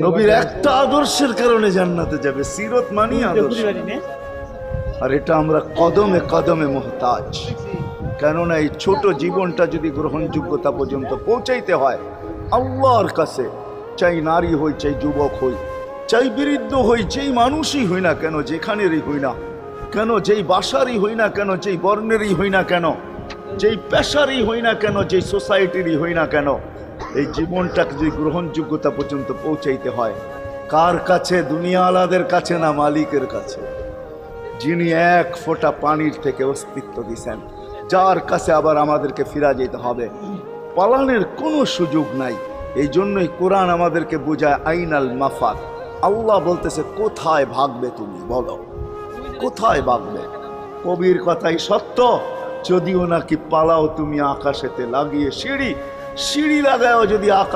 নবীর একটা আদর্শের কারণে জান্নাতে যাবে। সিরত মানি আদর্শ, আর এটা আমরা কদমে কদমে মুহতাজ। কেননা এই ছোট জীবনটা যদি গ্রহণযোগ্যতা পর্যন্ত পৌঁছাইতে হয় আল্লাহর কাছে, চাই নারী হই, চাই যুবক হই, চাই বৃদ্ধ হই, যেই মানুষই হই না কেন, যেখানেরই হই না কেন, যেই বাসারই হই না কেন, যেই বর্ণেরই হই না কেন, যেই পেশারই হই না কেন, যেই সোসাইটিরই হই না কেন, এই জীবনটাকে যদি গ্রহণযোগ্যতা পর্যন্ত পৌঁছাইতে হয় কার কাছে? দুনিয়াওয়ালাদের কাছে না, মালিকের কাছে, যিনি এক ফোঁটা পানির থেকে অস্তিত্ব দিছেন, যার কাছে আবার আমাদেরকে ফিরা যেতে হবে। পালানের কোনো সুযোগ নাই। এই জন্যই কোরআন আমাদেরকে বোঝায় আইনাল মাফাত। আল্লাহ বলতেছে কোথায় ভাগবে তুমি, বলো কোথায় ভাগবে? কবির কথাই সত্য, যদিও নাকি পালাও তুমি আকাশেতে লাগিয়ে সিঁড়ি, সিঁড়ি লাগাও যদি আকাশ